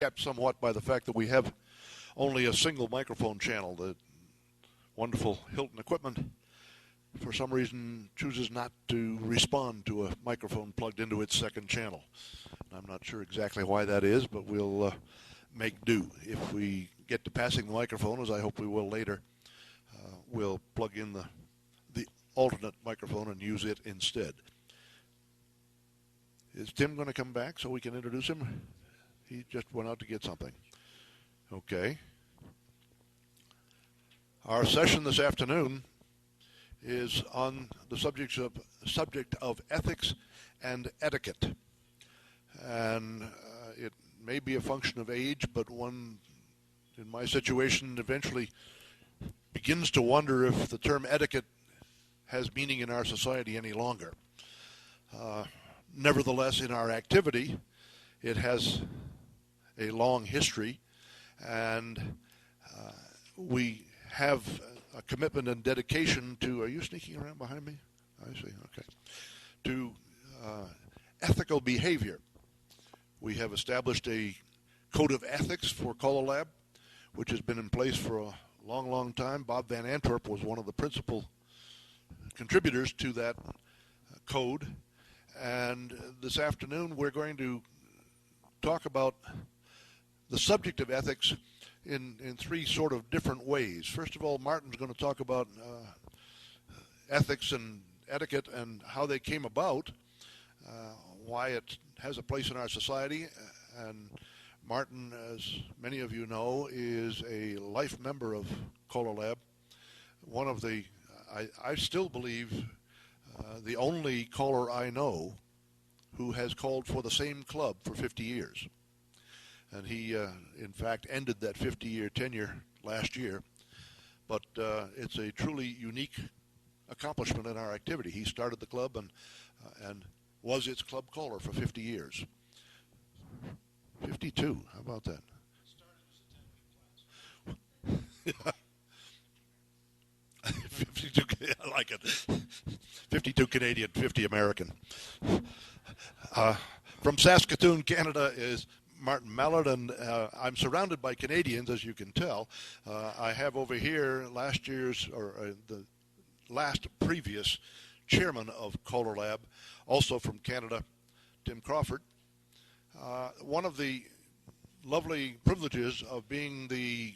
Kept somewhat by the fact that we have only a single microphone channel. The wonderful Hilton equipment, for some reason, chooses not to respond to a microphone plugged into its second channel. I'm not sure exactly why that is, but we'll make do. If we get to passing the microphone, as I hope we will later, we'll plug in the alternate microphone and use it instead. Is Tim going to come back so we can introduce him? He just went out to get something. Okay. Our session this afternoon is on the subject of ethics and etiquette. And it may be a function of age, but one in my situation eventually begins to wonder if the term etiquette has meaning in our society any longer. Nevertheless, in our activity, it has a long history, and we have a commitment and dedication to, are you sneaking around behind me? I see, okay. To ethical behavior. We have established a code of ethics for CALLERLAB, which has been in place for a long, long time. Bob Van Antwerp was one of the principal contributors to that code, and this afternoon we're going to talk about the subject of ethics in three sort of different ways. First of all, Martin's going to talk about ethics and etiquette and how they came about, why it has a place in our society. And Martin, as many of you know, is a life member of CALLERLAB, one of the, I still believe, the only caller I know who has called for the same club for 50 years. And he, in fact, ended that 50-year tenure last year. But it's a truly unique accomplishment in our activity. He started the club and was its club caller for 50 years. 52, how about that? Started as a 10-week class. 52, I like it. 52 Canadian, 50 American. From Saskatoon, Canada is Martin Mallard, and I'm surrounded by Canadians, as you can tell. I have over here last year's, or the previous chairman of CALLERLAB, also from Canada, Tim Crawford. One of the lovely privileges of being the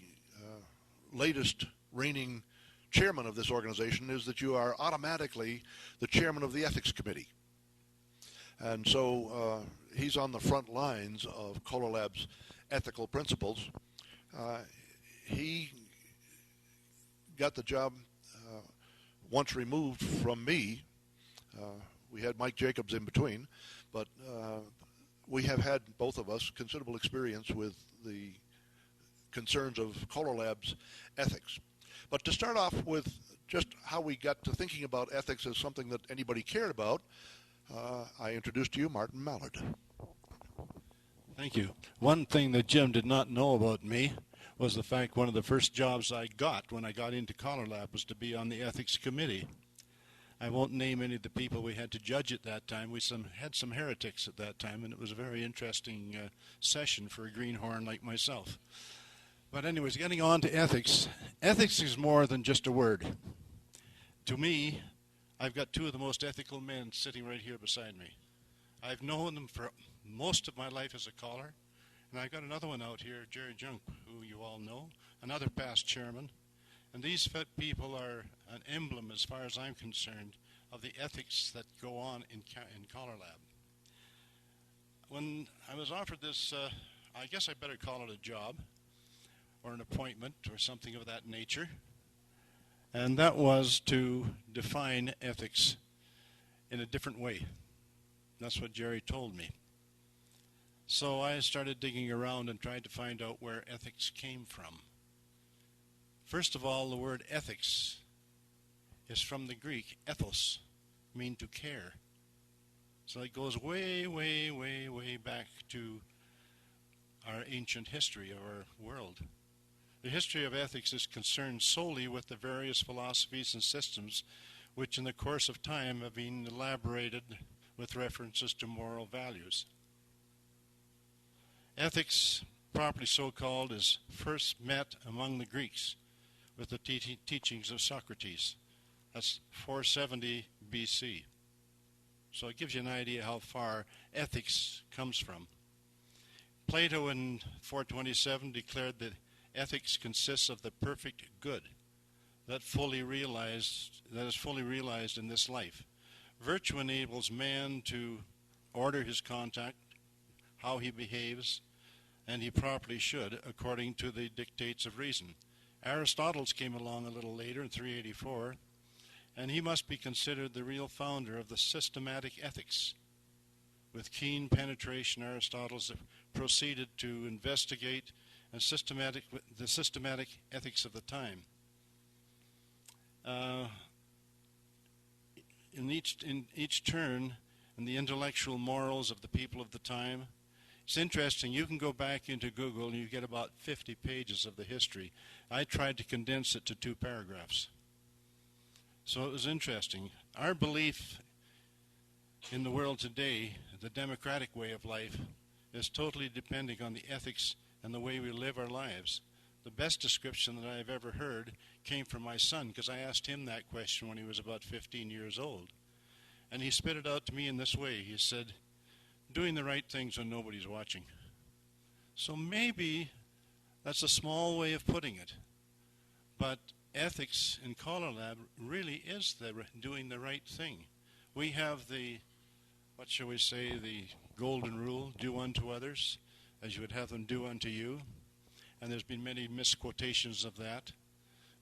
latest reigning chairman of this organization is that you are automatically the chairman of the ethics committee. And so he's on the front lines of CALLERLAB's ethical principles. He got the job once removed from me. We had Mike Jacobs in between, but we have had, both of us, considerable experience with the concerns of CALLERLAB's ethics. But to start off with just how we got to thinking about ethics as something that anybody cared about, I introduced to you Martin Mallard. Thank you. One thing that Jim did not know about me was the fact one of the first jobs I got when I got into CALLERLAB was to be on the ethics committee. I won't name any of the people we had to judge at that time. We had some heretics at that time, and it was a very interesting session for a greenhorn like myself. But anyways, getting on to ethics. Ethics is more than just a word. To me, I've got two of the most ethical men sitting right here beside me. I've known them for most of my life as a caller, and I've got another one out here, Jerry Junk, who you all know, another past chairman. And these people are an emblem, as far as I'm concerned, of the ethics that go on in CALLERLAB. When I was offered this, I guess I better call it a job, or an appointment, or something of that nature, and that was to define ethics in a different way. That's what Jerry told me. So I started digging around and tried to find out where ethics came from. First of all, the word ethics is from the Greek, ethos, mean to care. So it goes way, way, way, way back to our ancient history of our world. The history of ethics is concerned solely with the various philosophies and systems which in the course of time have been elaborated with references to moral values. Ethics properly so called, is first met among the Greeks with the teachings of Socrates. That's 470 BC. So it gives you an idea how far ethics comes from. Plato in 427 declared that ethics consists of the perfect good that is fully realized in this life. Virtue enables man to order his conduct, how he behaves, and he properly should, according to the dictates of reason. Aristotle came along a little later in 384, and he must be considered the real founder of the systematic ethics. With keen penetration, Aristotle proceeded to investigate the systematic ethics of the time. In each turn in the intellectual morals of the people of the time, it's interesting. You can go back into Google and you get about 50 pages of the history. I tried to condense it to 2 paragraphs. So it was interesting. Our belief in the world today, the democratic way of life, is totally depending on the ethics and the way we live our lives. The best description that I've ever heard came from my son, because I asked him that question when he was about 15 years old. And he spit it out to me in this way. He said, doing the right things when nobody's watching. So maybe that's a small way of putting it. But ethics in CALLERLAB really is doing the right thing. We have the, what shall we say, the golden rule, do unto others as you would have them do unto you. And there's been many misquotations of that.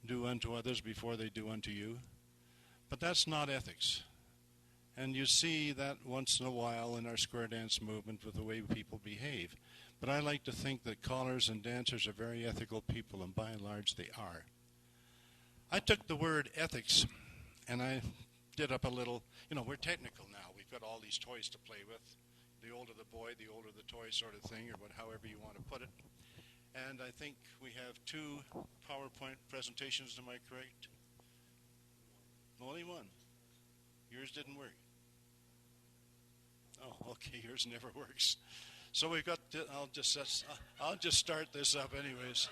Do unto others before they do unto you. But that's not ethics. And you see that once in a while in our square dance movement with the way people behave. But I like to think that callers and dancers are very ethical people, and by and large they are. I took the word ethics and I did up a little, we're technical now. We've got all these toys to play with. The older the boy, the older the toy sort of thing, or however you want to put it. And I think we have 2 PowerPoint presentations, am I correct? Only one. Yours didn't work. Oh, okay, yours never works. So we've got, I'll just start this up anyways.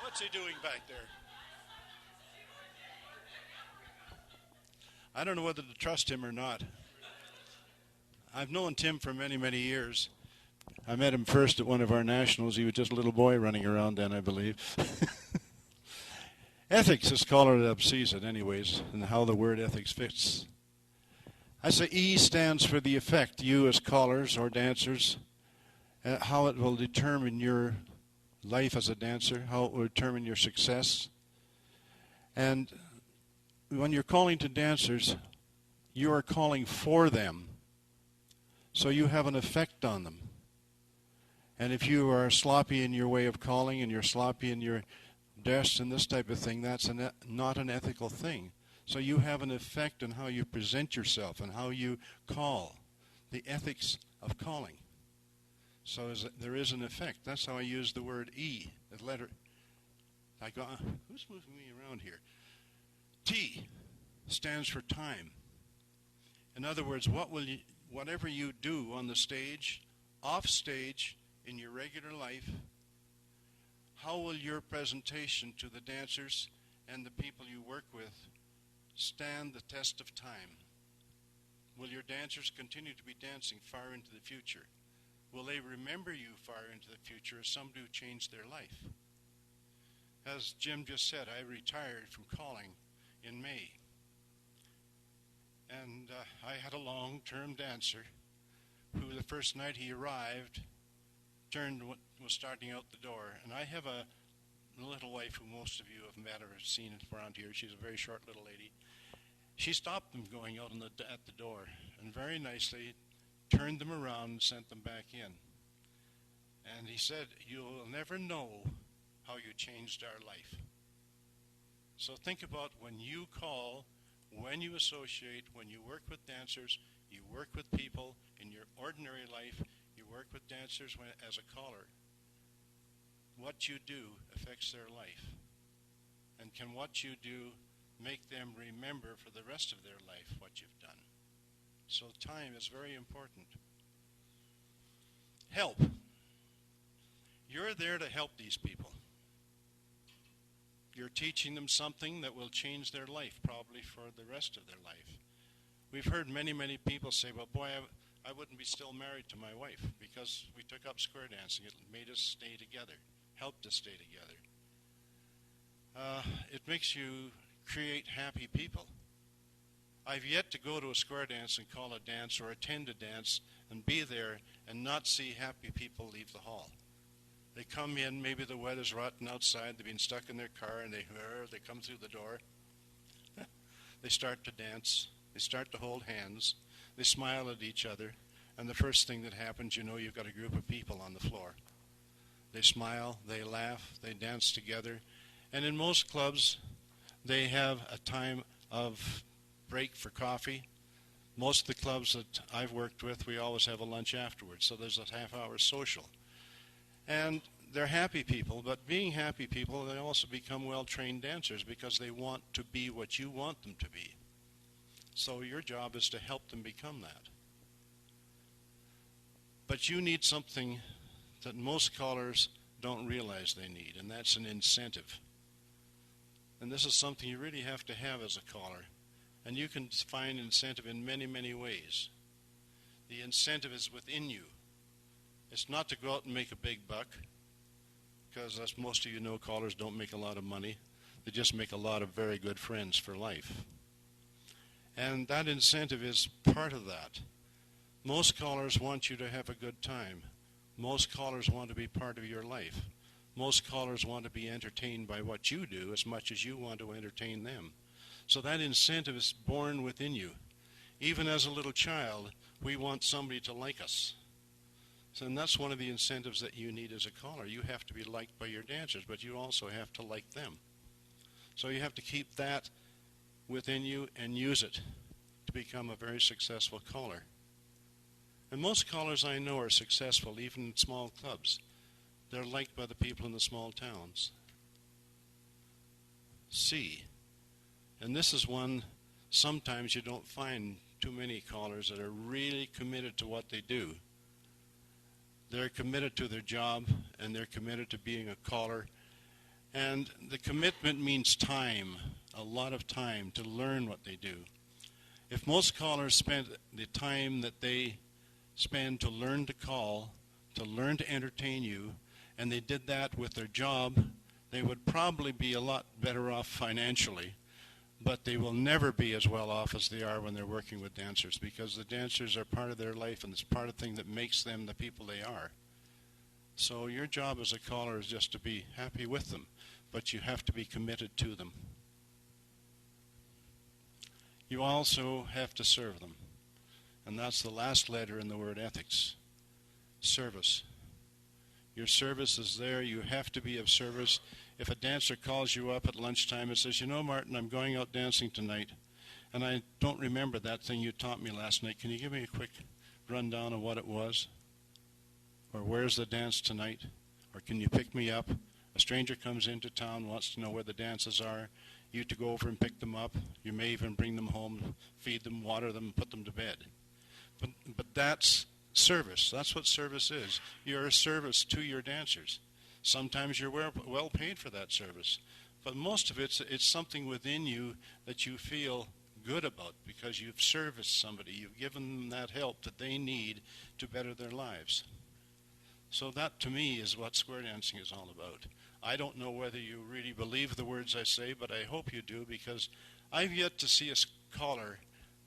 What's he doing back there? I don't know whether to trust him or not. I've known Tim for many, many years. I met him first at one of our nationals. He was just a little boy running around then, I believe. Ethics, as CALLERLAB sees it anyways, and how the word ethics fits. I say E stands for the effect, you as callers or dancers, how it will determine your life as a dancer, how it will determine your success. And when you're calling to dancers, you are calling for them. So you have an effect on them. And if you are sloppy in your way of calling and you're sloppy in your dress and this type of thing, that's not an ethical thing. So you have an effect on how you present yourself and how you call, the ethics of calling. So there is an effect. That's how I use the word E, the letter. Who's moving me around here? T stands for time. In other words, whatever you do on the stage, off stage, in your regular life, how will your presentation to the dancers and the people you work with stand the test of time? Will your dancers continue to be dancing far into the future? Will they remember you far into the future as somebody who changed their life? As Jim just said, I retired from calling in May. And I had a long-term dancer who the first night he arrived was starting out the door. And I have a little wife who most of you have met or seen around here. She's a very short little lady. She stopped them going out at the door and very nicely turned them around and sent them back in. And he said, you'll never know how you changed our life. So think about when you call, when you associate, when you work with dancers, you work with people in your ordinary life, you work with dancers as a caller. What you do affects their life. And can what you do make them remember for the rest of their life what you've done? So time is very important. Help. You're there to help these people. You're teaching them something that will change their life, probably for the rest of their life. We've heard many, many people say, well, boy, I wouldn't be still married to my wife because we took up square dancing. It made us stay together, helped us stay together. It makes you create happy people. I've yet to go to a square dance and call a dance or attend a dance and be there and not see happy people leave the hall. They come in, maybe the weather's rotten outside, they've been stuck in their car, and they come through the door. They start to dance, they start to hold hands, they smile at each other, and the first thing that happens, you know you've got a group of people on the floor. They smile, they laugh, they dance together, and in most clubs, they have a time of break for coffee. Most of the clubs that I've worked with, we always have a lunch afterwards, so there's a half-hour social. And they're happy people, but being happy people, they also become well-trained dancers because they want to be what you want them to be. So your job is to help them become that. But you need something that most callers don't realize they need, and that's an incentive. And this is something you really have to have as a caller. And you can find incentive in many, many ways. The incentive is within you. It's not to go out and make a big buck, because as most of you know, callers don't make a lot of money. They just make a lot of very good friends for life. And that incentive is part of that. Most callers want you to have a good time. Most callers want to be part of your life. Most callers want to be entertained by what you do as much as you want to entertain them. So that incentive is born within you. Even as a little child, we want somebody to like us. So, and that's one of the incentives that you need as a caller. You have to be liked by your dancers, but you also have to like them. So you have to keep that within you and use it to become a very successful caller. And most callers I know are successful, even in small clubs. They're liked by the people in the small towns. C. And this is one sometimes you don't find too many callers that are really committed to what they do. They're committed to their job, and they're committed to being a caller. And the commitment means time, a lot of time to learn what they do. If most callers spent the time that they spend to learn to call, to learn to entertain you, and they did that with their job, they would probably be a lot better off financially. But they will never be as well off as they are when they're working with dancers, because the dancers are part of their life, and it's part of the thing that makes them the people they are. So your job as a caller is just to be happy with them, but you have to be committed to them. You also have to serve them, and that's the last letter in the word ethics, service. Your service is there. You have to be of service. If a dancer calls you up at lunchtime and says, you know, Martin, I'm going out dancing tonight, and I don't remember that thing you taught me last night. Can you give me a quick rundown of what it was? Or where's the dance tonight? Or can you pick me up? A stranger comes into town, wants to know where the dances are. You to go over and pick them up. You may even bring them home, feed them, water them, put them to bed. But that's service. That's what service is. You're a service to your dancers. Sometimes you're well paid for that service. But most of it's something within you that you feel good about because you've serviced somebody. You've given them that help that they need to better their lives. So that, to me, is what square dancing is all about. I don't know whether you really believe the words I say, but I hope you do, because I've yet to see a caller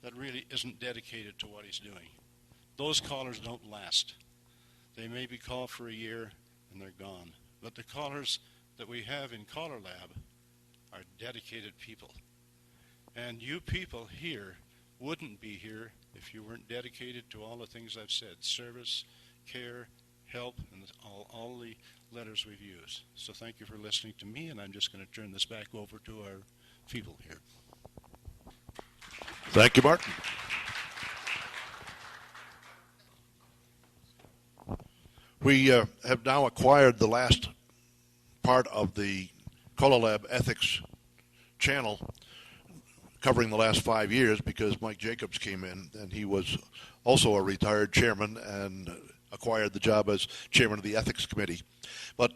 that really isn't dedicated to what he's doing. Those callers don't last. They may be called for a year and they're gone. But the callers that we have in CALLERLAB are dedicated people. And you people here wouldn't be here if you weren't dedicated to all the things I've said: service, care, help, and all the letters we've used. So thank you for listening to me, and I'm just going to turn this back over to our people here. Thank you, Martin. We have now acquired the last part of the CALLERLAB Ethics channel. covering the last 5 years because Mike Jacobs came in, and he was also a retired chairman and acquired the job as chairman of the Ethics Committee. But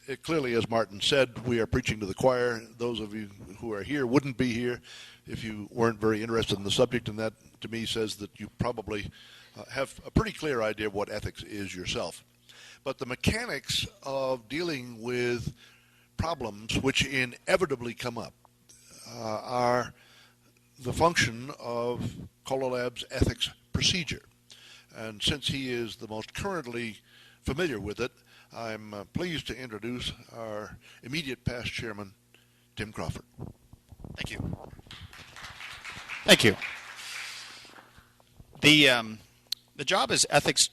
it clearly, as Martin said, we are preaching to the choir. Those of you who are here wouldn't be here if you weren't very interested in the subject, and that, to me, says that you probably have a pretty clear idea of what ethics is yourself. But the mechanics of dealing with problems which inevitably come up are the function of CALLERLAB's ethics procedure. And since he is the most currently familiar with it, I'm pleased to introduce our immediate past chairman, Tim Crawford. Thank you. Thank you. The job as ethics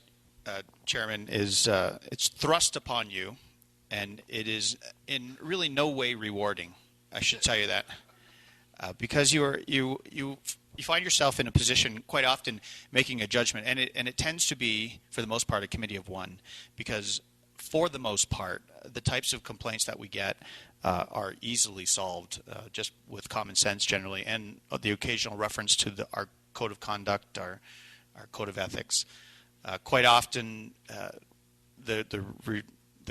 chairman is it's thrust upon you, and it is in really no way rewarding. I should tell you that because you find yourself in a position quite often making a judgment, and it tends to be, for the most part, a committee of one, because for the most part, the types of complaints that we get are easily solved just with common sense generally, and the occasional reference to our code of conduct, our code of ethics. Quite often, the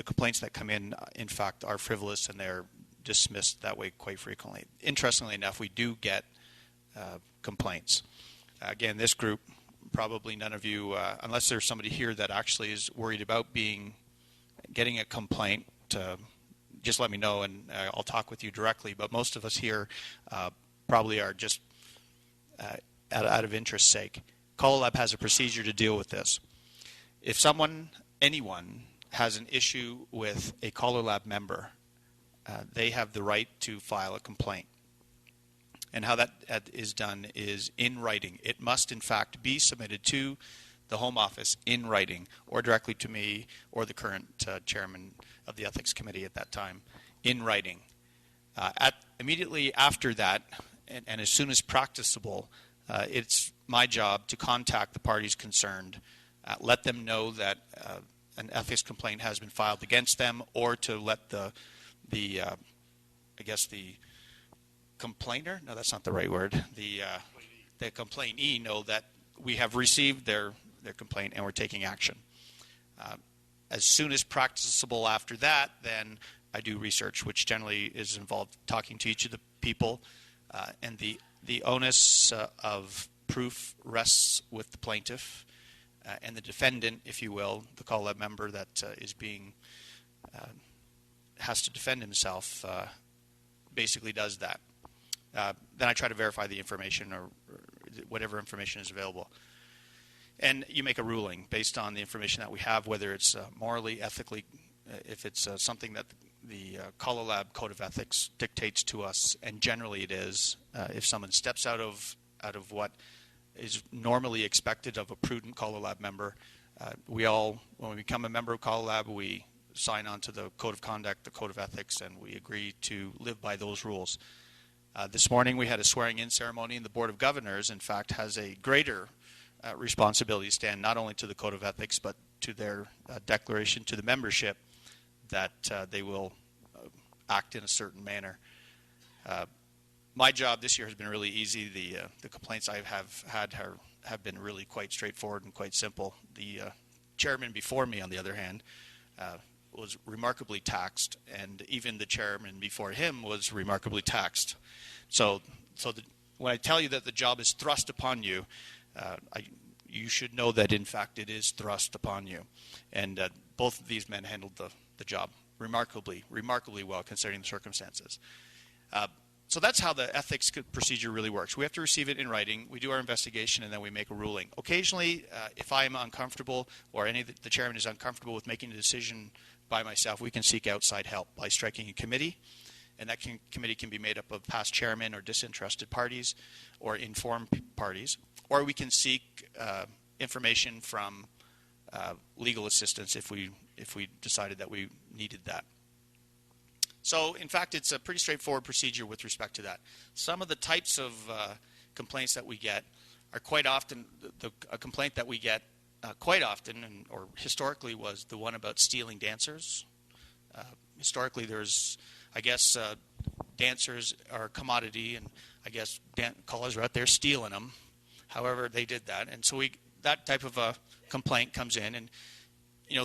complaints that come in fact, are frivolous, and they're dismissed that way quite frequently. Interestingly enough, we do get complaints. Again, this group, probably none of you, unless there's somebody here that actually is worried about getting a complaint, just let me know and I'll talk with you directly. But most of us here probably are just out of interest's sake. CALLERLAB has a procedure to deal with this. If anyone has an issue with a CALLERLAB member, they have the right to file a complaint. And how that is done is in writing. It must, in fact, be submitted to the Home Office in writing, or directly to me or the current chairman of the Ethics Committee at that time, in writing. Immediately after that, and as soon as practicable, it's my job to contact the parties concerned, let them know that an ethics complaint has been filed against them, or to let the complainer, no, that's not the right word, the complainee know that we have received their complaint and we're taking action. As soon as practicable after that, then I do research, which generally is involved talking to each of the people, and the onus of proof rests with the plaintiff and the defendant, if you will, the CALLERLAB member that is being has to defend himself, basically does that. Then I try to verify the information or whatever information is available. And you make a ruling based on the information that we have, whether it's morally, ethically, if it's something that the CALLERLAB Code of Ethics dictates to us, and generally it is. If someone steps out of what is normally expected of a prudent CALLERLAB member, when we become a member of CALLERLAB, we sign on to the Code of Conduct, the Code of Ethics, and we agree to live by those rules. This morning we had a swearing-in ceremony, and the Board of Governors, in fact, has a greater responsibility to stand not only to the Code of Ethics, but to their declaration to the membership that they will act in a certain manner. My job this year has been really easy. The complaints I have had have been really quite straightforward and quite simple. The chairman before me, on the other hand, was remarkably taxed, and even the chairman before him was remarkably taxed. So when I tell you that the job is thrust upon you, you should know that, in fact, it is thrust upon you. And both of these men handled the job remarkably well, considering the circumstances. So that's how the ethics procedure really works. We have to receive it in writing. We do our investigation, and then we make a ruling. Occasionally, if I am uncomfortable, or any of the chairman is uncomfortable with making a decision by myself, we can seek outside help by striking a committee. And that committee can be made up of past chairmen or disinterested parties or informed parties. Or we can seek information from legal assistance if we decided that we needed that. So, in fact, it's a pretty straightforward procedure with respect to that. Some of the types of complaints that we get are quite often, a complaint that we get quite often, or historically, was the one about stealing dancers. Historically, there's, I guess, dancers are a commodity, and I guess callers are out there stealing them. However, they did that, and so that type of a complaint comes in, and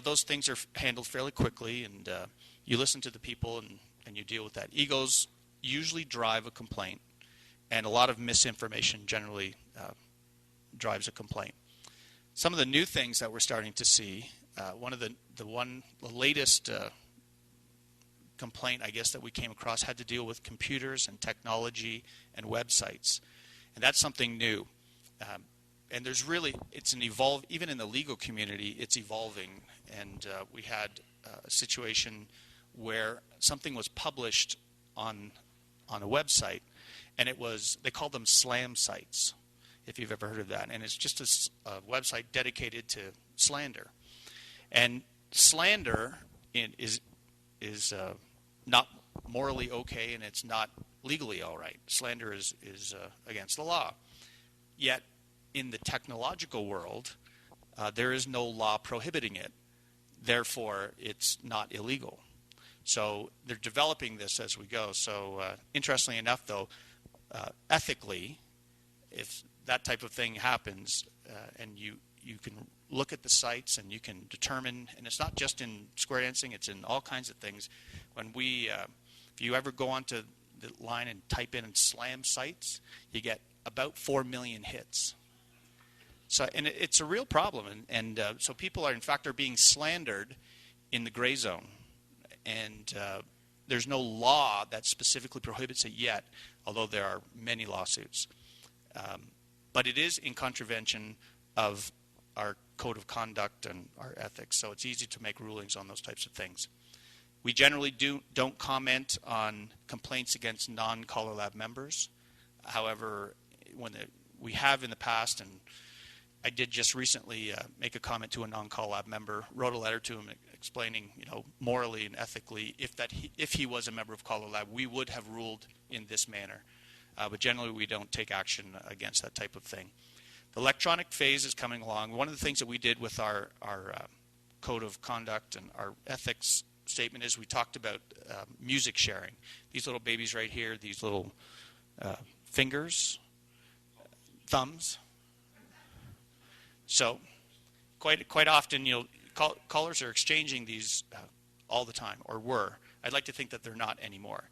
those things are handled fairly quickly, and you listen to the people and you deal with that. Egos usually drive a complaint, and a lot of misinformation generally drives a complaint. Some of the new things that we're starting to see, the latest complaint, I guess, that we came across had to deal with computers and technology and websites, and that's something new. And there's really, even in the legal community, it's evolving. And we had a situation where something was published on a website, and they called them slam sites, if you've ever heard of that. And it's just a website dedicated to slander. And slander is not morally okay, and it's not legally all right. Slander is against the law. Yet, in the technological world, there is no law prohibiting it. Therefore, it's not illegal. So they're developing this as we go. So interestingly enough, though, ethically, if that type of thing happens, and you can look at the sites and you can determine, and it's not just in square dancing, it's in all kinds of things. If you ever go onto the line and type in slam sites, you get about 4 million hits. So, and it's a real problem, and so people are being slandered in the gray zone, and there's no law that specifically prohibits it yet, although there are many lawsuits. But it is in contravention of our code of conduct and our ethics, so it's easy to make rulings on those types of things. We generally don't comment on complaints against non-CALLERLAB members. However, we have in the past, and I did just recently make a comment to a non-CALLERLAB member, wrote a letter to him explaining, morally and ethically, if he was a member of CALLERLAB, we would have ruled in this manner. But generally, we don't take action against that type of thing. The electronic phase is coming along. One of the things that we did with our code of conduct and our ethics statement is we talked about music sharing. These little babies right here, these little fingers, thumbs. So quite often, callers are exchanging these all the time, or were. I'd like to think that they're not anymore.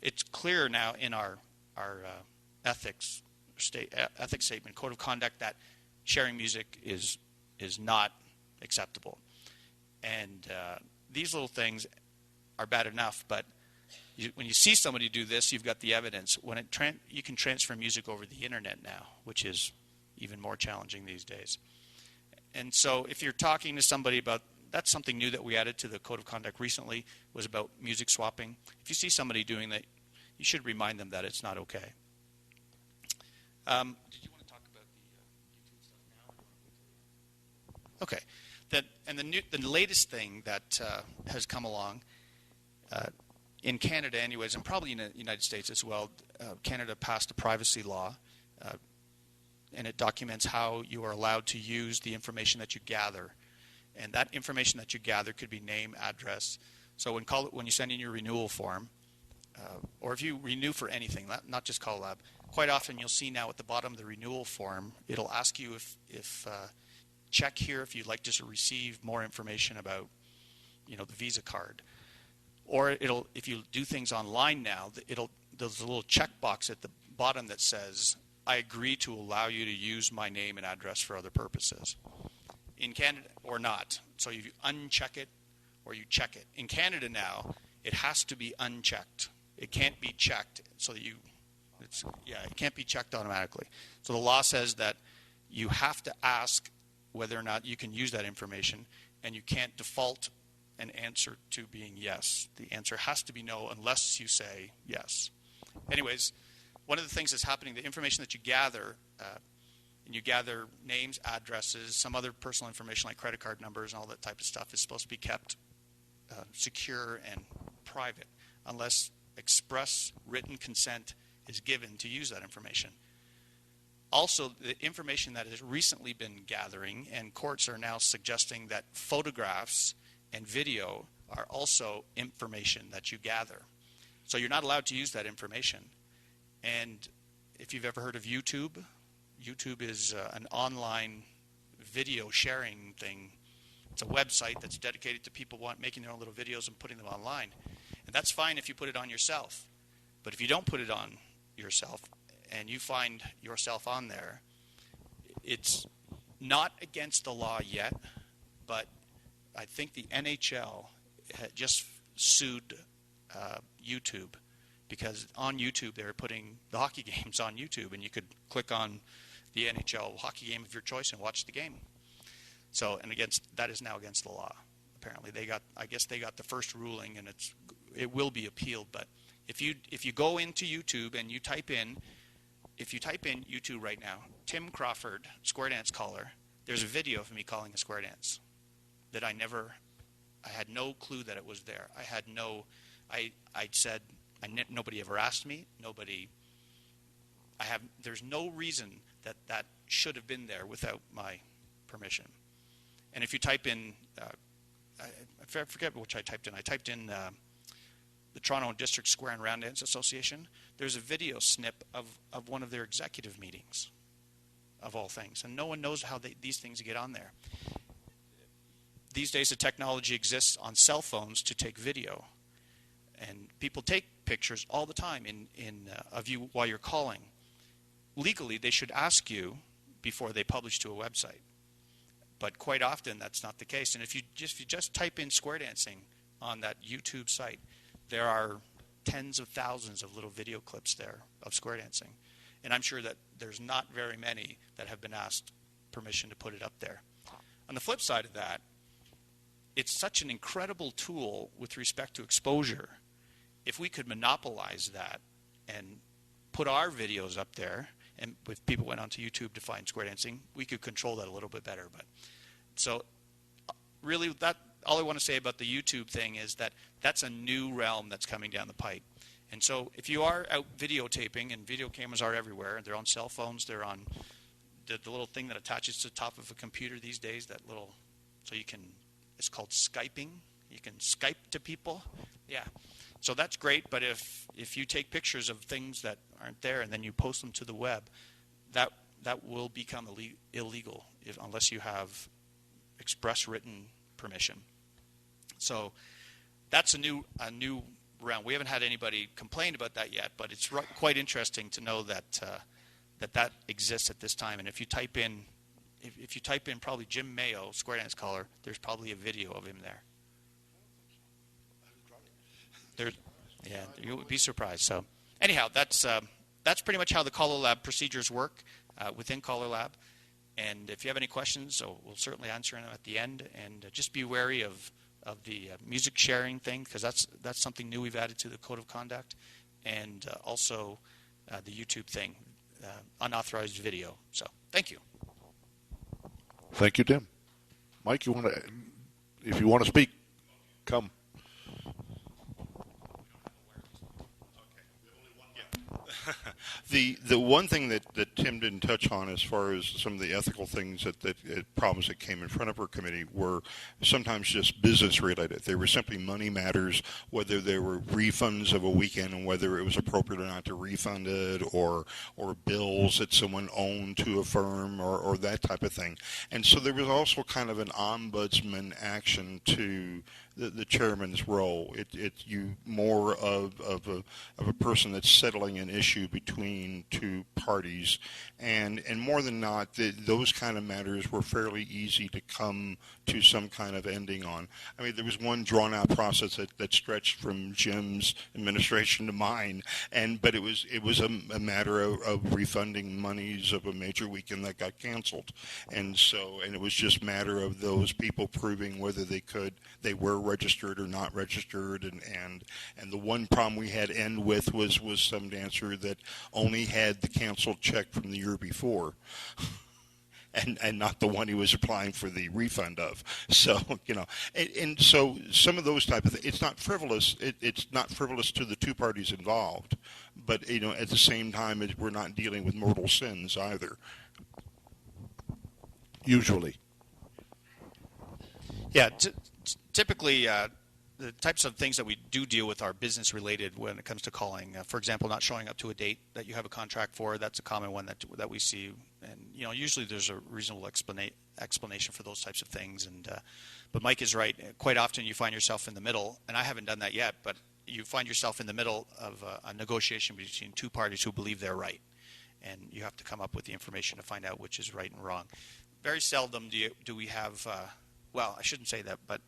It's clear now in our ethics statement, code of conduct, that sharing music is not acceptable. And these little things are bad enough, but when you see somebody do this, you've got the evidence. You can transfer music over the internet now, which is even more challenging these days. And so if you're talking to somebody about, that's something new that we added to the code of conduct recently, was about music swapping. If you see somebody doing that, you should remind them that it's not okay. Did you want to talk about the YouTube stuff now? Okay. The latest thing that has come along in Canada anyways, and probably in the United States as well, Canada passed a privacy law, and it documents how you are allowed to use the information that you gather. And that information that you gather could be name, address. So when you send in your renewal form, or if you renew for anything, not just CALLERLAB, quite often you'll see now at the bottom of the renewal form, it'll ask you if check here if you'd like to receive more information about, the Visa card. Or if you do things online now, there's a little checkbox at the bottom that says, I agree to allow you to use my name and address for other purposes. In Canada, or not. So you uncheck it or you check it. In Canada now, it has to be unchecked. It can't be checked so that it can't be checked automatically. So the law says that you have to ask whether or not you can use that information, and you can't default an answer to being yes. The answer has to be no unless you say yes. Anyways, one of the things that's happening, the information that you gather, and you gather names, addresses, some other personal information like credit card numbers and all that type of stuff, is supposed to be kept secure and private unless express written consent is given to use that information. Also, the information that has recently been gathering, and courts are now suggesting that photographs and video are also information that you gather. So you're not allowed to use that information. And if you've ever heard of YouTube, YouTube is an online video sharing thing. It's a website that's dedicated to people making their own little videos and putting them online. And that's fine if you put it on yourself. But if you don't put it on yourself and you find yourself on there, it's not against the law yet, but I think the NHL had just sued YouTube, because on YouTube they were putting the hockey games on YouTube, and you could click on the NHL hockey game of your choice and watch the game. So, and that is now against the law. Apparently, I guess they got the first ruling, and it will be appealed. But if you go into YouTube and you type in YouTube right now, Tim Crawford square dance caller, there's a video of me calling a square dance that I had no clue that it was there. Nobody ever asked me. There's no reason that should have been there without my permission. And if you type in, I forget which I typed in. I typed in the Toronto District Square and Round Dance Association. There's a video snip of one of their executive meetings, of all things. And no one knows how these things get on there. These days the technology exists on cell phones to take video. And people take pictures all the time of you while you're calling. Legally, they should ask you before they publish to a website. But quite often, that's not the case. And if you just type in square dancing on that YouTube site, there are tens of thousands of little video clips there of square dancing. And I'm sure that there's not very many that have been asked permission to put it up there. On the flip side of that, it's such an incredible tool with respect to exposure. If we could monopolize that and put our videos up there, and if people went onto YouTube to find square dancing, we could control that a little bit better. But so really, all I want to say about the YouTube thing is that that's a new realm that's coming down the pipe. And so if you are out videotaping, and video cameras are everywhere, they're on cell phones, they're on the little thing that attaches to the top of a computer these days, it's called Skyping. You can Skype to people. Yeah. So that's great, but if you take pictures of things that aren't there and then you post them to the web, that will become illegal unless you have express written permission. So that's a new realm. We haven't had anybody complain about that yet, but it's quite interesting to know that that exists at this time. And if you type in probably Jim Mayo square dance caller, there's probably a video of him there. You would be surprised. So, anyhow, that's pretty much how the CALLERLAB procedures work within CALLERLAB. And if you have any questions, we'll certainly answer them at the end. And just be wary of the music sharing thing, because that's something new we've added to the Code of Conduct, and also the YouTube thing, unauthorized video. So, thank you. Thank you, Tim. Mike, if you want to speak, come. The one thing that Tim didn't touch on as far as some of the ethical things that problems that came in front of our committee were sometimes just business related. They were simply money matters, whether there were refunds of a weekend and whether it was appropriate or not to refund it, or bills that someone owned to a firm, or that type of thing. And so there was also kind of an ombudsman action to the chairman's role. It's you more of a person that's settling an issue between two parties, and more than not, those kind of matters were fairly easy to come to some kind of ending on. I mean, there was one drawn-out process that stretched from Jim's administration to mine, but it was a matter of refunding monies of a major weekend that got canceled, and it was just a matter of those people proving whether they were registered or not registered, and the one problem we had end with was some dancer that only had the canceled check from the year before. And not the one he was applying for the refund of. So, and so some of those type of things, it's not frivolous. It's not frivolous to the two parties involved, but at the same time, we're not dealing with mortal sins either. Usually. Yeah, typically the types of things that we do deal with are business related when it comes to calling. For example, not showing up to a date that you have a contract for. That's a common one that we see. And usually there's a reasonable explanation for those types of things. And but Mike is right. Quite often you find yourself in the middle, and I haven't done that yet, but you find yourself in the middle of a negotiation between two parties who believe they're right, and you have to come up with the information to find out which is right and wrong. Very seldom do we have. Well, I shouldn't say that, but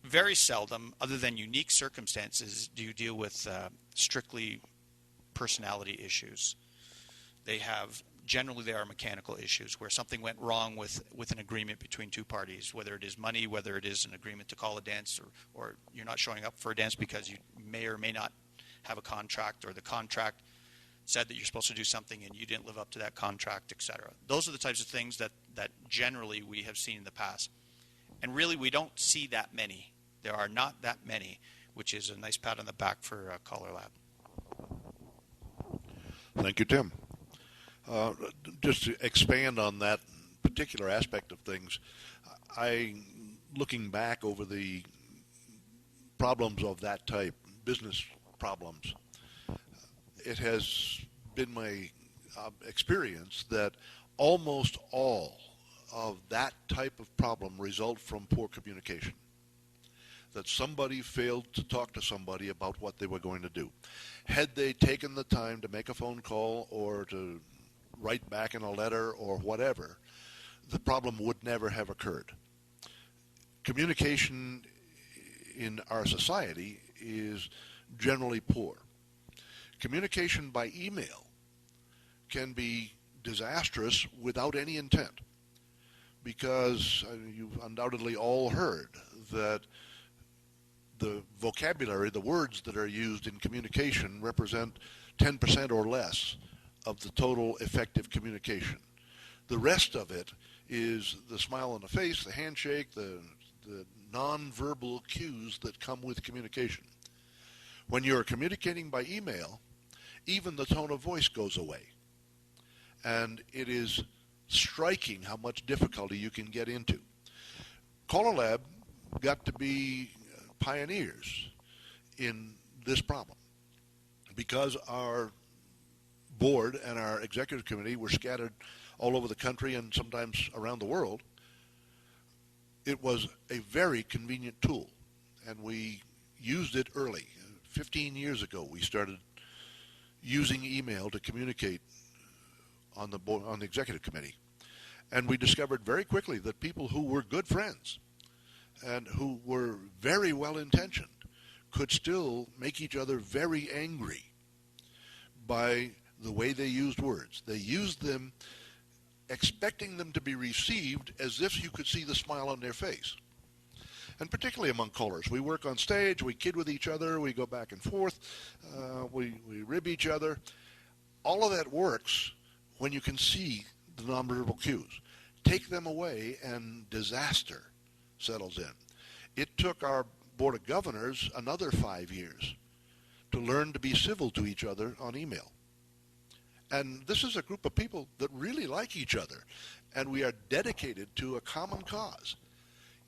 very seldom, other than unique circumstances, do you deal with strictly personality issues. Generally they are mechanical issues where something went wrong with an agreement between two parties, whether it is money, whether it is an agreement to call a dance, or you're not showing up for a dance because you may or may not have a contract, or the contract said that you're supposed to do something and you didn't live up to that contract, etc. Those are the types of things that generally we have seen in the past. And really we don't see that many. There are not that many, which is a nice pat on the back for CALLERLAB. Thank you, Tim. Just to expand on that particular aspect of things, looking back over the problems of that type, business problems, it has been my experience that almost all of that type of problem result from poor communication. That somebody failed to talk to somebody about what they were going to do. Had they taken the time to make a phone call or to write back in a letter or whatever, the problem would never have occurred. Communication in our society is generally poor. Communication by email can be disastrous without any intent, because you've undoubtedly all heard that the vocabulary, the words that are used in communication represent 10% or less of the total effective communication. The rest of it is the smile on the face, the handshake, the non-verbal cues that come with communication. When you're communicating by email, even the tone of voice goes away. And it is striking how much difficulty you can get into. CALLERLAB got to be pioneers in this problem because our board and our executive committee were scattered all over the country and sometimes around the world. It was a very convenient tool, and we used it early. 15 years ago, we started using email to communicate on the board, on the executive committee, and we discovered very quickly that people who were good friends and who were very well intentioned could still make each other very angry by the way they used words. They used them expecting them to be received as if you could see the smile on their face. And particularly among callers, we work on stage, we kid with each other, we go back and forth, we rib each other. All of that works when you can see the nonverbal cues. Take them away and disaster settles in. It took our Board of Governors another 5 years to learn to be civil to each other on email. And this is a group of people that really like each other, and we are dedicated to a common cause.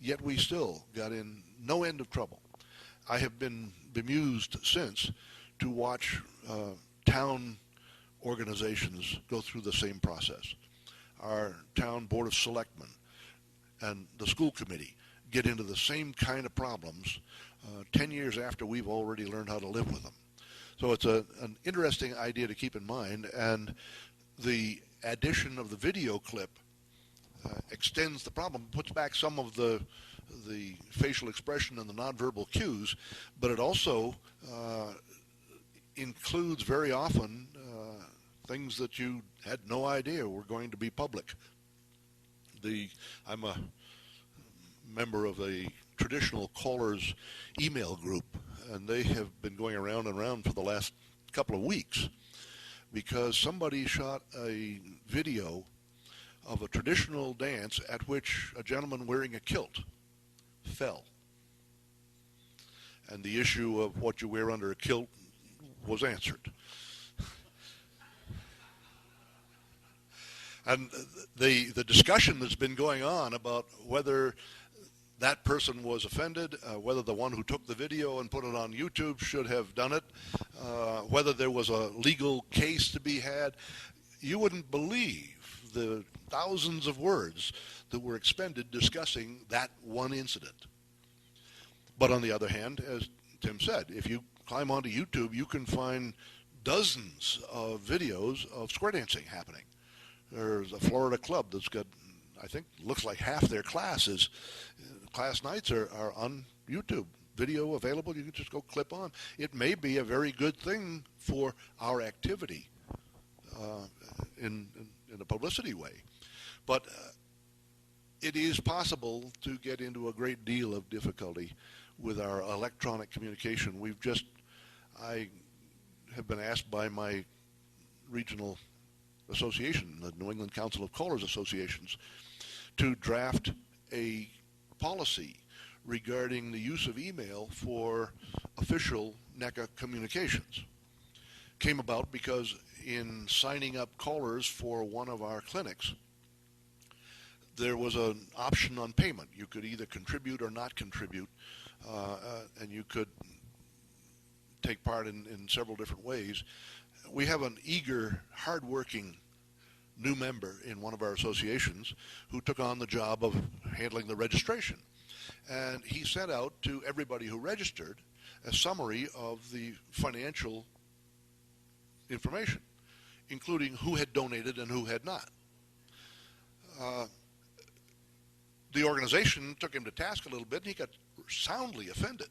Yet we still got in no end of trouble. I have been bemused since to watch town organizations go through the same process. Our town Board of Selectmen and the school committee get into the same kind of problems 10 years after we've already learned how to live with them. So it's an interesting idea to keep in mind, and the addition of the video clip extends the problem, puts back some of the facial expression and the nonverbal cues, but it also includes very often things that you had no idea were going to be public. I'm a member of a traditional callers email group, and they have been going around and around for the last couple of weeks because somebody shot a video of a traditional dance at which a gentleman wearing a kilt fell. And the issue of what you wear under a kilt was answered. And the discussion that's been going on about whether that person was offended, whether the one who took the video and put it on YouTube should have done it, whether there was a legal case to be had. You wouldn't believe the thousands of words that were expended discussing that one incident. But on the other hand, as Tim said, if you climb onto YouTube, you can find dozens of videos of square dancing happening. There's a Florida club that's got, I think, looks like half their class nights are on YouTube. Video available, you can just go clip on. It may be a very good thing for our activity in a publicity way. But it is possible to get into a great deal of difficulty with our electronic communication. I have been asked by my regional association, the New England Council of Callers Associations, to draft a policy regarding the use of email for official NECA communications. Came about because in signing up callers for one of our clinics, there was an option on payment. You could either contribute or not contribute, and you could take part in several different ways. We have an eager, hardworking new member in one of our associations who took on the job of handling the registration. And he sent out to everybody who registered a summary of the financial information, including who had donated and who had not. The organization took him to task a little bit, and he got soundly offended.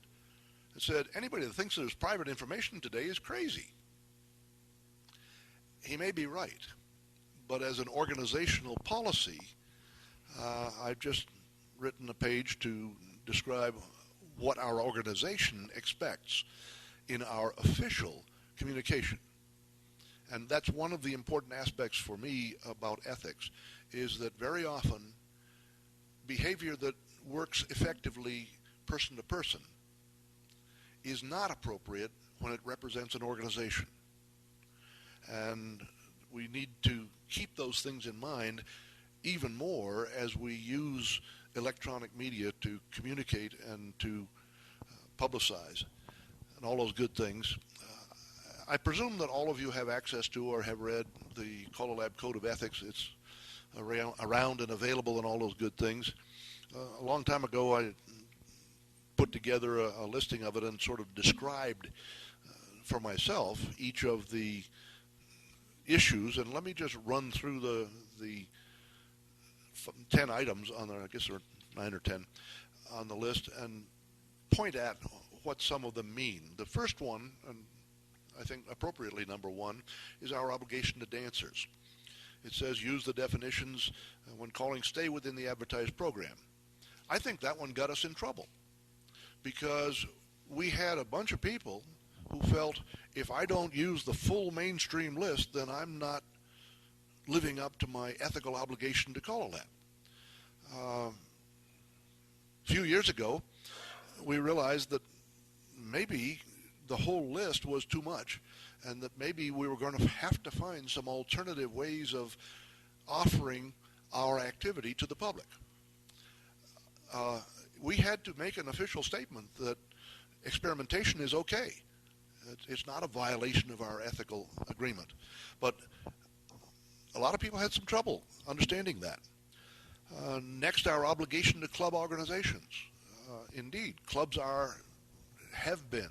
It said, anybody that thinks there's private information today is crazy. He may be right, but as an organizational policy, I've just written a page to describe what our organization expects in our official communication. And that's one of the important aspects for me about ethics, is that very often behavior that works effectively person to person is not appropriate when it represents an organization. And we need to keep those things in mind even more as we use electronic media to communicate and to publicize and all those good things. I presume that all of you have access to or have read the CALLERLAB Code of Ethics. It's around and available and all those good things. A long time ago, I put together a listing of it and sort of described for myself each of the issues. And let me just run through the 10 items on there, I guess there are 9 or 10 on the list, and point at what some of them mean. The first one, and I think appropriately number 1, is our obligation to dancers. It says use the definitions when calling, stay within the advertised program. I think that one got us in trouble because we had a bunch of people who felt if I don't use the full mainstream list, then I'm not living up to my ethical obligation to CALLERLAB. A few years ago, we realized that maybe the whole list was too much and that maybe we were going to have to find some alternative ways of offering our activity to the public. We had to make an official statement that experimentation is okay. It's not a violation of our ethical agreement. But a lot of people had some trouble understanding that. Next, our obligation to club organizations. Indeed, clubs have been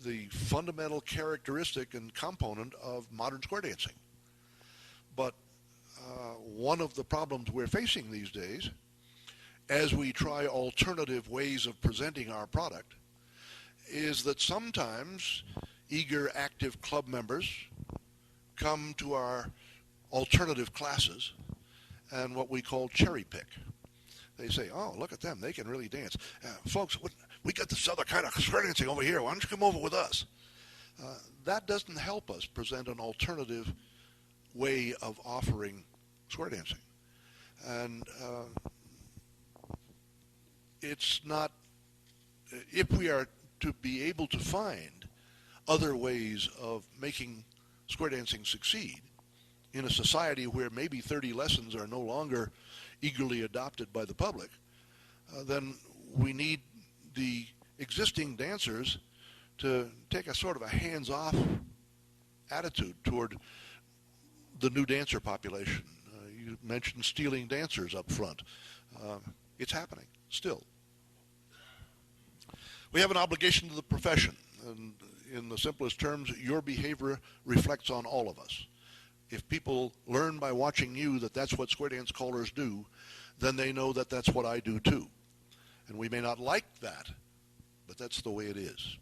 the fundamental characteristic and component of modern square dancing. But one of the problems we're facing these days, as we try alternative ways of presenting our product, is that sometimes eager, active club members come to our alternative classes and what we call cherry pick. They say, oh, look at them, they can really dance. Folks, we got this other kind of square dancing over here, why don't you come over with us? That doesn't help us present an alternative way of offering square dancing. And it's not, if we are to be able to find other ways of making square dancing succeed in a society where maybe 30 lessons are no longer eagerly adopted by the public, then we need the existing dancers to take a sort of a hands-off attitude toward the new dancer population. You mentioned stealing dancers up front. It's happening still. We have an obligation to the profession, and in the simplest terms, your behavior reflects on all of us. If people learn by watching you that that's what square dance callers do, then they know that that's what I do too. And we may not like that, but that's the way it is.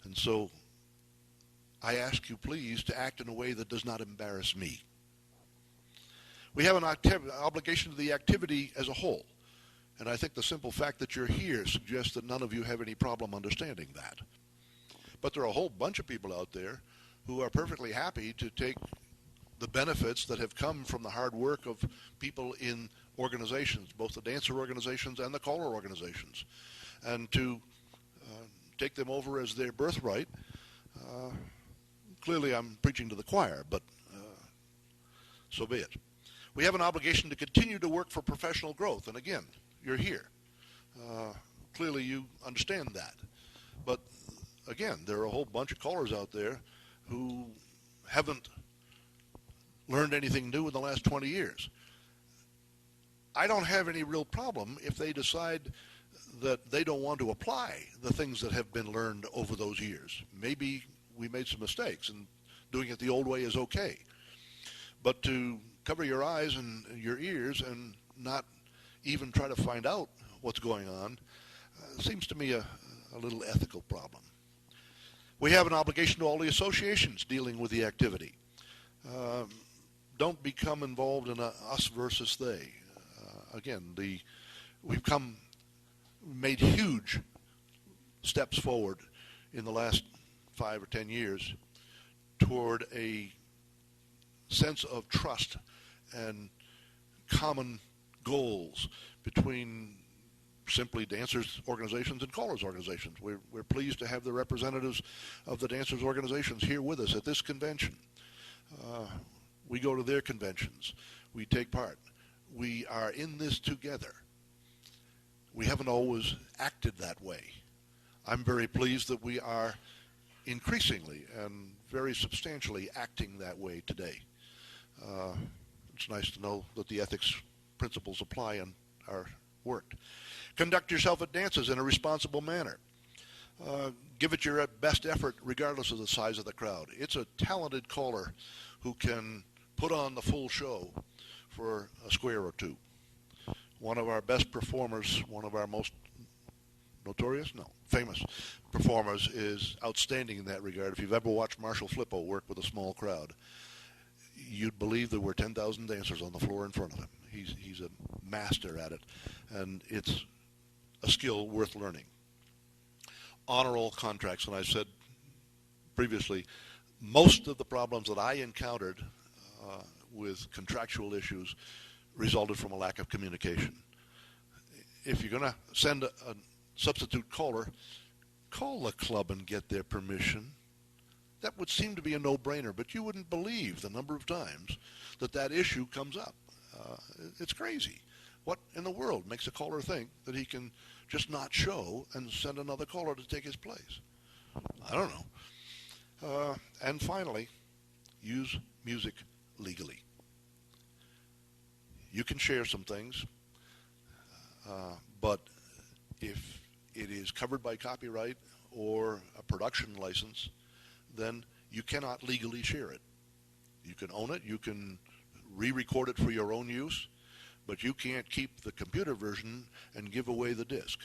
And so I ask you please to act in a way that does not embarrass me. We have an obligation to the activity as a whole. And I think the simple fact that you're here suggests that none of you have any problem understanding that. But there are a whole bunch of people out there who are perfectly happy to take the benefits that have come from the hard work of people in organizations, both the dancer organizations and the caller organizations, and to take them over as their birthright. Clearly I'm preaching to the choir, but so be it. We have an obligation to continue to work for professional growth, and again, you're here. Clearly you understand that. But again, there are a whole bunch of callers out there who haven't learned anything new in the last 20 years. I don't have any real problem if they decide that they don't want to apply the things that have been learned over those years. Maybe we made some mistakes and doing it the old way is okay. But to cover your eyes and your ears and not even try to find out what's going on seems to me a little ethical problem. We have an obligation to all the associations dealing with the activity. Don't become involved in a us versus they. Again, we've made huge steps forward in the last 5 or 10 years toward a sense of trust and common goals between simply dancers organizations and callers organizations. We're pleased to have the representatives of the dancers organizations here with us at this convention. We go to their conventions. We take part. We are in this together. We haven't always acted that way. I'm very pleased that we are increasingly and very substantially acting that way today. It's nice to know that the ethics principles apply and are worked. Conduct yourself at dances in a responsible manner. Give it your best effort regardless of the size of the crowd. It's a talented caller who can put on the full show for a square or two. One of our best performers, one of our most famous performers is outstanding in that regard. If you've ever watched Marshall Flippo work with a small crowd, you'd believe there were 10,000 dancers on the floor in front of him. He's a master at it, and it's a skill worth learning. Honor all contracts, and I've said previously, most of the problems that I encountered with contractual issues resulted from a lack of communication. If you're going to send a substitute caller, call the club and get their permission. That would seem to be a no-brainer, but you wouldn't believe the number of times that issue comes up. It's crazy. What in the world makes a caller think that he can just not show and send another caller to take his place? I don't know. And finally, use music legally. You can share some things, but if it is covered by copyright or a production license, then you cannot legally share it. You can own it, you can re-record it for your own use, but you can't keep the computer version and give away the disc.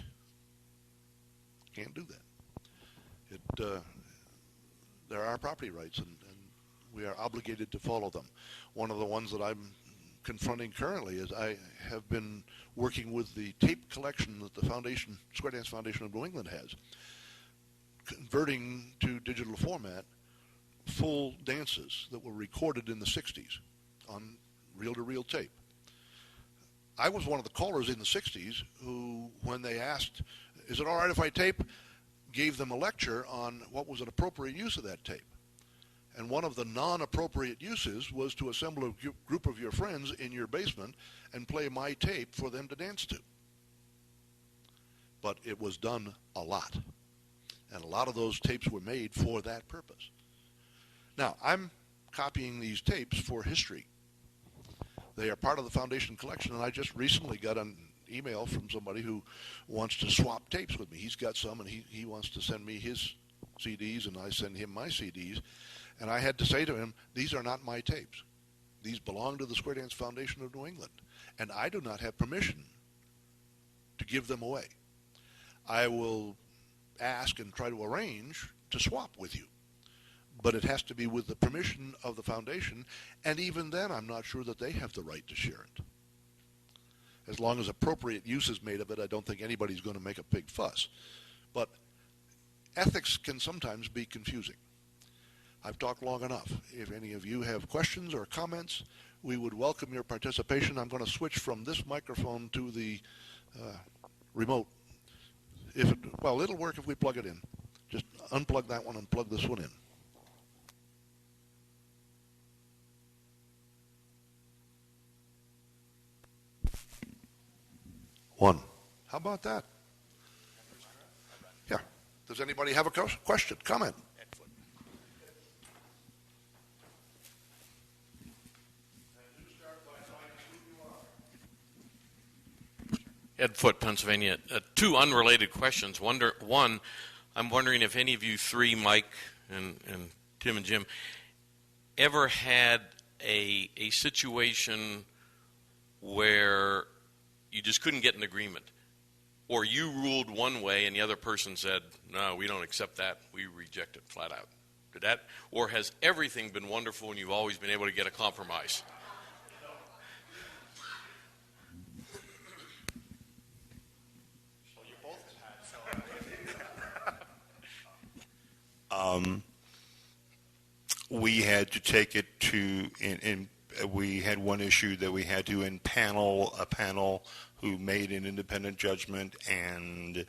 Can't do that. There are property rights, and we are obligated to follow them. One of the ones that I'm confronting currently is I have been working with the tape collection that the Foundation, Square Dance Foundation of New England has, converting to digital format full dances that were recorded in the 60s on reel-to-reel tape. I was one of the callers in the 60s who, when they asked, is it all right if I tape, gave them a lecture on what was an appropriate use of that tape. And one of the non-appropriate uses was to assemble a group of your friends in your basement and play my tape for them to dance to. but it was done a lot. And a lot of those tapes were made for that purpose. Now, I'm copying these tapes for history. They are part of the foundation collection, and I just recently got an email from somebody who wants to swap tapes with me. He's got some, and he wants to send me his CDs, and I send him my CDs. And I had to say to him, these are not my tapes. These belong to the Square Dance Foundation of New England, and I do not have permission to give them away. I will ask and try to arrange to swap with you, but it has to be with the permission of the foundation, and even then I'm not sure that they have the right to share it. As long as appropriate use is made of it, I don't think anybody's going to make a big fuss. But ethics can sometimes be confusing. I've talked long enough. If any of you have questions or comments, we would welcome your participation. I'm going to switch from this microphone to the remote. Well, it'll work if we plug it in. Just unplug that one and plug this one in. One. How about that? Yeah. Does anybody have a question, comment? Ed Foote, Pennsylvania. Two unrelated questions. One, I'm wondering if any of you three, Mike and Tim and Jim, ever had a situation where you just couldn't get an agreement, or you ruled one way and the other person said, no, we don't accept that, we reject it flat out. Did that, or has everything been wonderful and you've always been able to get a compromise? We had to take it to, we had one issue that we had to impanel a panel who made an independent judgment, and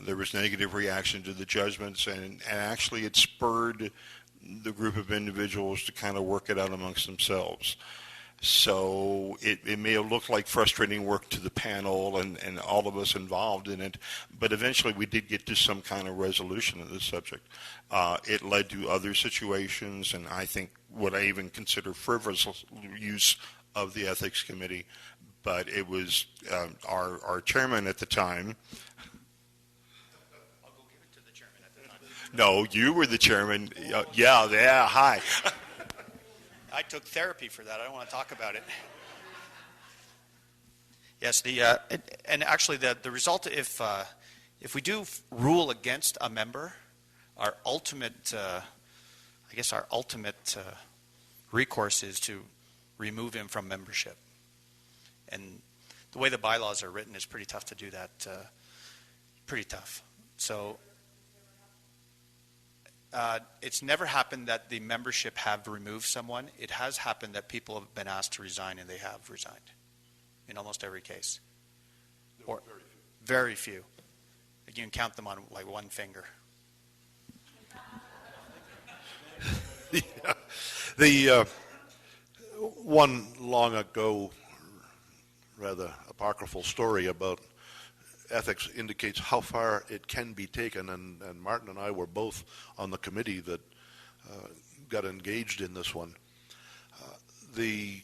there was negative reaction to the judgments, and actually it spurred the group of individuals to kind of work it out amongst themselves. So it may have looked like frustrating work to the panel and all of us involved in it, but eventually we did get to some kind of resolution of this subject. It led to other situations, and I think what I even consider frivolous use of the Ethics Committee, but it was our chairman at the time. I'll go give it to the chairman at the time. No, you were the chairman. Yeah, hi. I took therapy for that. I don't want to talk about it. Yes, and actually the result, if we do rule against a member, our ultimate, recourse is to remove him from membership. And the way the bylaws are written, it's pretty tough to do that. Pretty tough. So it's never happened that the membership have removed someone. It has happened that people have been asked to resign, and they have resigned in almost every case. Or very few. You can count them on like one finger. Yeah. The one long ago, rather apocryphal story about ethics indicates how far it can be taken, and Martin and I were both on the committee that got engaged in this one. The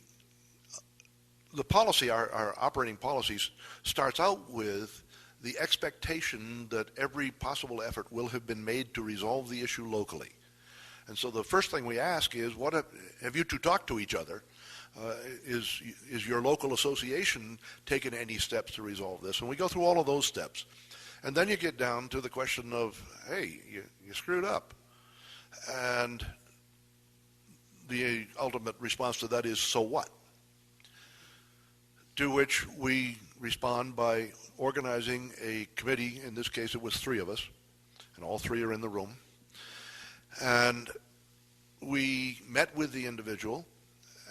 policy, our operating policies, starts out with the expectation that every possible effort will have been made to resolve the issue locally. And so the first thing we ask is, what have you two talked to each other? Is your local association taken any steps to resolve this? And we go through all of those steps. And then you get down to the question of, hey, you screwed up. And the ultimate response to that is, so what? To which we respond by organizing a committee. In this case, it was three of us, and all three are in the room. And we met with the individual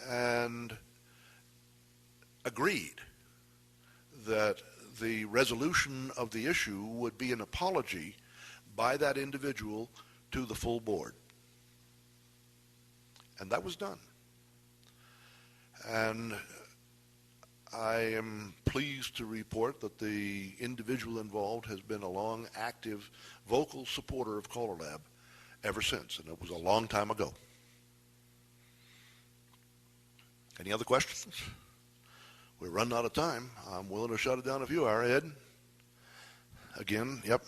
and agreed that the resolution of the issue would be an apology by that individual to the full board. And that was done. And I am pleased to report that the individual involved has been a long, active, vocal supporter of CALLERLAB ever since, and it was a long time ago. Any other questions? We're running out of time. I'm willing to shut it down if you are, Ed. Again, yep.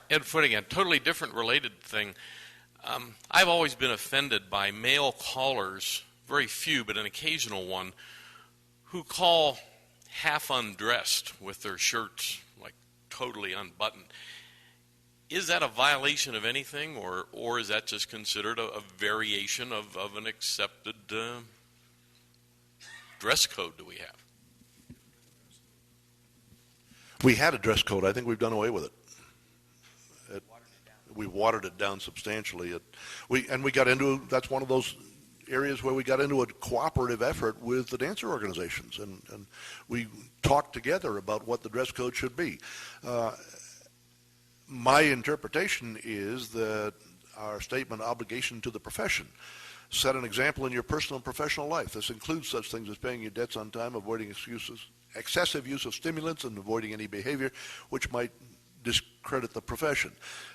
Ed Footing, a totally different related thing. I've always been offended by male callers, very few, but an occasional one, who call half undressed with their shirts like totally unbuttoned. Is that a violation of anything, or is that just considered a variation of an accepted dress code that we have? We had a dress code. I think we've done away with it. We watered it down substantially. We got into, that's one of those areas where we got into a cooperative effort with the dancer organizations, and we talked together about what the dress code should be. My interpretation is that our statement, obligation to the profession, set an example in your personal and professional life. This includes such things as paying your debts on time, avoiding excuses, excessive use of stimulants, and avoiding any behavior which might discredit the profession.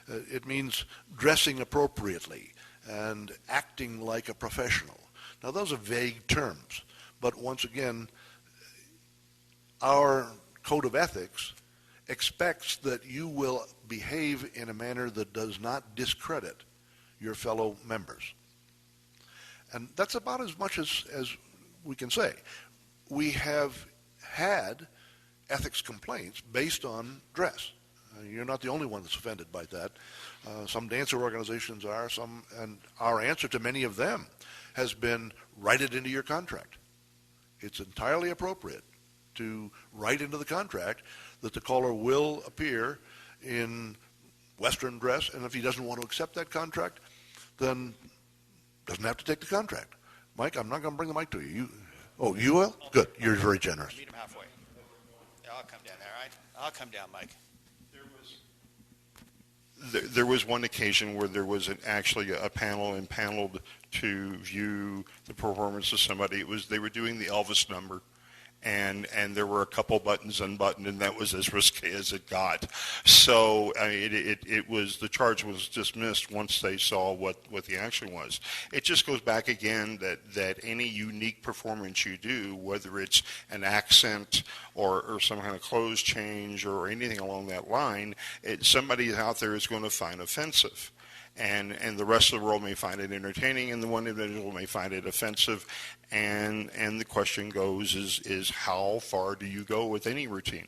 It means dressing appropriately and acting like a professional. Now, those are vague terms, but once again, our code of ethics expects that you will behave in a manner that does not discredit your fellow members. And that's about as much as we can say. We have had ethics complaints based on dress. You're not the only one that's offended by that. Some dancer organizations are, and our answer to many of them has been, write it into your contract. It's entirely appropriate to write into the contract that the caller will appear in Western dress, and if he doesn't want to accept that contract, then doesn't have to take the contract. Mike, I'm not going to bring the mic to you. You will? Good. You're very generous. Meet him halfway. Yeah, I'll come down there, all right? I'll come down, Mike. There was one occasion where there was actually a panel impaneled to view the performance of somebody. They were doing the Elvis number, and there were a couple buttons unbuttoned, and that was as risque as it got. So I mean, it was, the charge was dismissed once they saw what the action was. It just goes back again that any unique performance you do, whether it's an accent or some kind of clothes change or anything along that line, somebody out there is going to find offensive. And the rest of the world may find it entertaining, and the one individual may find it offensive. And the question goes is how far do you go with any routine?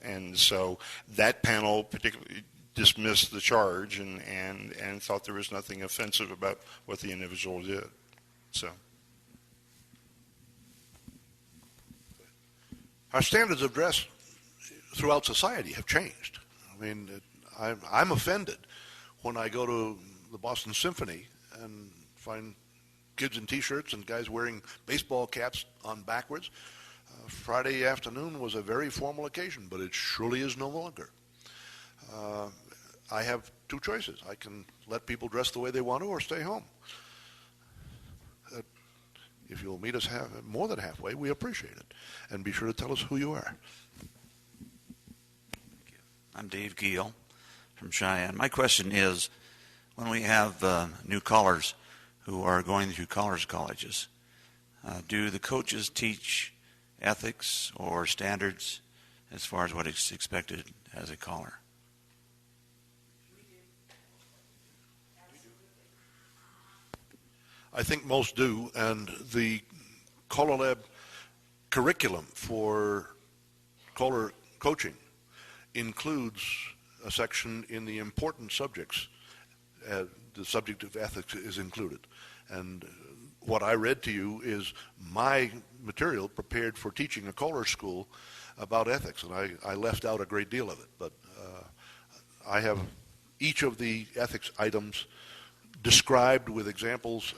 And so that panel particularly dismissed the charge and thought there was nothing offensive about what the individual did. So our standards of dress throughout society have changed. I mean, I'm offended when I go to the Boston Symphony and find kids in T-shirts and guys wearing baseball caps on backwards. Friday afternoon was a very formal occasion, but it surely is no longer. I have two choices. I can let people dress the way they want to or stay home. If you'll meet us more than halfway, we appreciate it. And be sure to tell us who you are. Thank you. I'm Dave Giel from Cheyenne. My question is, when we have new callers who are going through callers colleges, do the coaches teach ethics or standards as far as what is expected as a caller? I think most do, and the CALLERLAB curriculum for caller coaching includes a section in the important subjects. The subject of ethics is included. And what I read to you is my material prepared for teaching a caller school about ethics, and I left out a great deal of it. But I have each of the ethics items described with examples,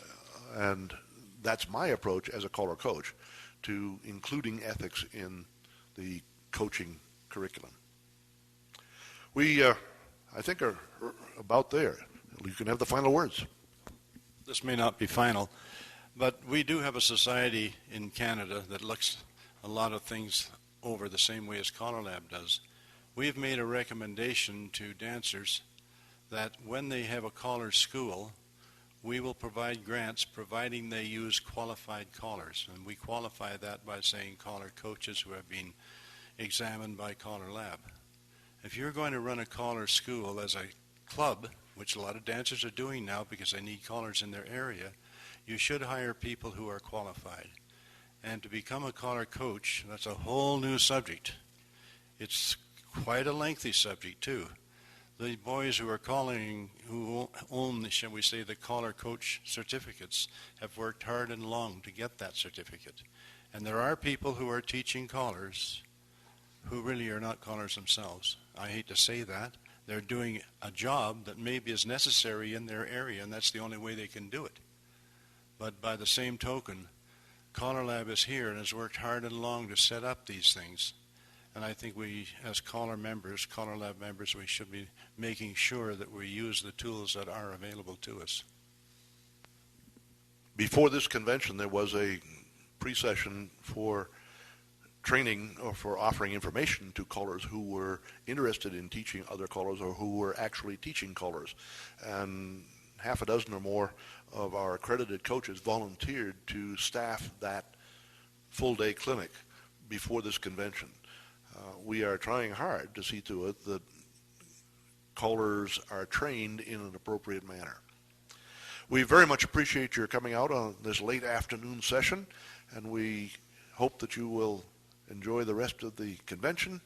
and that's my approach as a caller coach to including ethics in the coaching curriculum. We, I think, are about there. You can have the final words. This may not be final, But we do have a society in Canada that looks a lot of things over the same way as CALLERLAB does. We've made a recommendation to dancers that when they have a caller school, we will provide grants providing they use qualified callers. And we qualify that by saying caller coaches who have been examined by CALLERLAB. If you're going to run a caller school as a club, which a lot of dancers are doing now because they need callers in their area, you should hire people who are qualified. And to become a caller coach, that's a whole new subject. It's quite a lengthy subject too. The boys who are calling, who own, shall we say, the caller coach certificates, have worked hard and long to get that certificate. And there are people who are teaching callers who really are not callers themselves. I hate to say that. They're doing a job that maybe is necessary in their area, and that's the only way they can do it. But by the same token, CALLERLAB is here and has worked hard and long to set up these things. And I think we, as CALLERLAB members, we should be making sure that we use the tools that are available to us. Before this convention, there was a pre-session for training or for offering information to callers who were interested in teaching other callers or who were actually teaching callers. And half a dozen or more of our accredited coaches volunteered to staff that full-day clinic before this convention. We are trying hard to see to it that callers are trained in an appropriate manner. We very much appreciate your coming out on this late afternoon session, and we hope that you will enjoy the rest of the convention.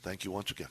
Thank you once again.